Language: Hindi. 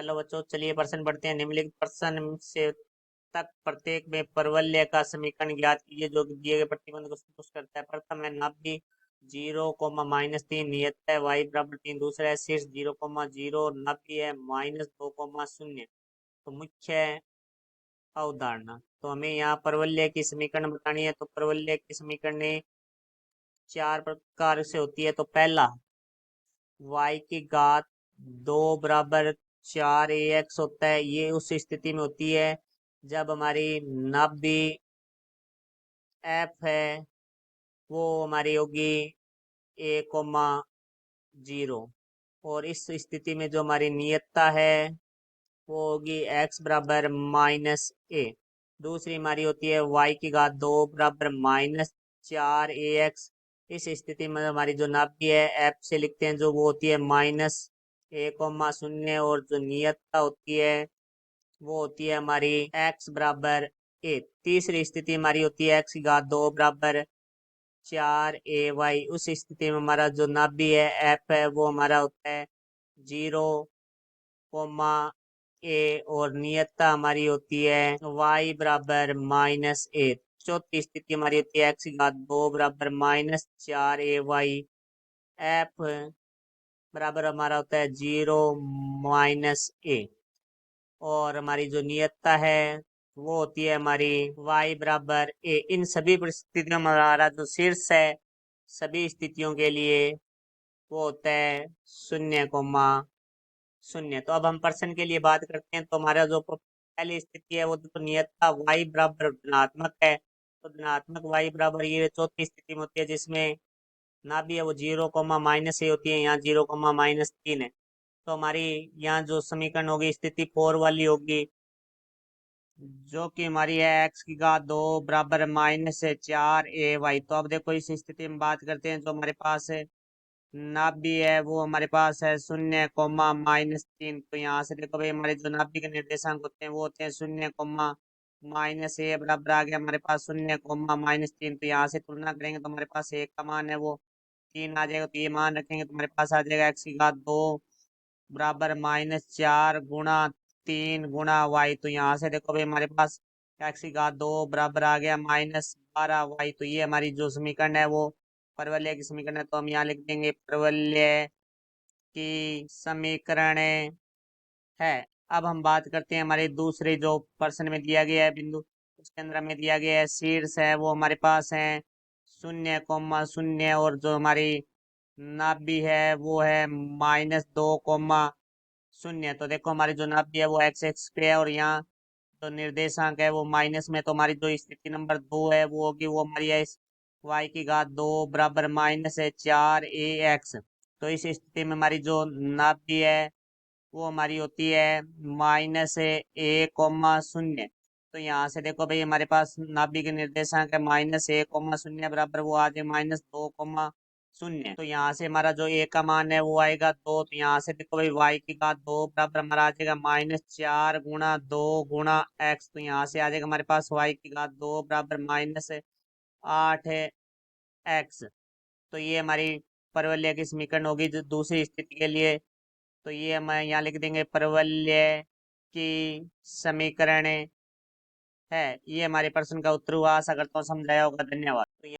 चलो बच्चों, चलिए प्रश्न पढ़ते हैं। निम्नलिखित प्रश्न से तक प्रत्येक में परवलय का समीकरण ज्ञात कीजिए जो कि दिए गए प्रतिबंध को संतुष्ट करता है। प्रथम है नाभि 0,-3 नियत है y=3। दूसरा है शीर्ष 0,0 नाभि है -2,0। तो मुख्य अवधारणा, तो हमें यहाँ परवलय की समीकरण बतानी है। तो परवलय की समीकरण चार प्रकार से होती है। तो पहला, y की घात 2 बराबर 4ax होता है। ये उस स्थिति में होती है जब हमारी नाभि f है वो हमारी होगी 1,0। और इस स्थिति में जो हमारी नियतता है वो होगी x बराबर -a। दूसरी हमारी होती है y की घात 2 बराबर -4ax। इस स्थिति में हमारी जो नाभि है f से लिखते हैं जो वो होती है -a,0। और जो नियतता होती है वो होती है हमारी x बराबर a। तीसरी स्थिति हमारी होती है x की घात 2 बराबर 4ay। उस स्थिति में हमारा जो नाभि है f है वो हमारा होता है 0,a। और नियतता हमारी होती है y बराबर -a। चौथी स्थिति हमारी होती है x की घात 2 बराबर -4ay। f बराबर हमारा होता है 0-a। और हमारी जो नियतता है वो होती है हमारी y बराबर a। इन सभी परिस्थितियों में हमारा जो शीर्ष है सभी स्थितियों के लिए वो होता है 0,0। तो अब हम प्रश्न के लिए बात करते हैं। तो हमारा जो पहली स्थिति है वो तो नियतता y बराबर धनात्मक है। तो धनात्मक y बराबर ये चौथी स्थिति में होती है जिसमें नाभि है वो 0,-a होती है। यहाँ 0,-3 है। तो हमारी यहाँ जो समीकरण होगी स्थिति 4 वाली होगी जो कि हमारी है x की घात 2 बराबर -4ay। तो अब देखो इस स्थिति में बात करते हैं। जो हमारे पास है नाभि है वो हमारे पास है 0,-3। तो यहाँ से देखो भाई हमारे जो नाभि के निर्देशांक होते हैं वो होते हैं 0,-a बराबर आ गया हमारे पास 0,-3। तो यहाँ से तुलना करेंगे तो हमारे पास एक का मान है वो 3 आ जाएगा। तो ये मान रखेंगे तो हमारे पास आ जाएगा x की घात 2 बराबर -4 गुणा 3 गुणा y। तो यहाँ से देखो भाई हमारे पास x की घात 2 बराबर आ गया -12y। तो ये हमारी जो समीकरण है वो परवलय की समीकरण है। तो हम यहाँ लिख देंगे परवलय की समीकरण है। अब हम बात करते हैं हमारे दूसरे जो प्रश्न में दिया गया है बिंदु, उसके अंदर हमें दिया गया है शीर्ष है वो हमारे पास है 0,0। और जो हमारी नाभि है वो है -2,0। तो देखो हमारी जो नाभि है वो एक्स एक्स पे है और यहाँ जो निर्देशांक है वो माइनस में। तो हमारी जो स्थिति नंबर 2 है वो होगी वो हमारी है y की घात 2 बराबर -4ax। तो इस स्थिति में हमारी जो नाभि है वो हमारी होती है -a,0। तो यहाँ से देखो भाई हमारे पास नाभि के निर्देशांक है -a,0 बराबर वो आ जाए -2,0। तो यहाँ से हमारा जो a का मान है वो आएगा 2। तो यहाँ से देखो भाई y की घात 2 बराबर हमारा आ जाएगा -4 गुणा 2 गुणा x। तो यहाँ से आ जाएगा हमारे पास y की घात 2 बराबर -8x। तो ये हमारी परवलय की समीकरण होगी जो दूसरी स्थिति के लिए। तो ये हम यहाँ लिख देंगे परवलय की समीकरण है। ये हमारे प्रश्न का उत्तर हुआ। आशा करता हूँ समझाया होगा। धन्यवाद।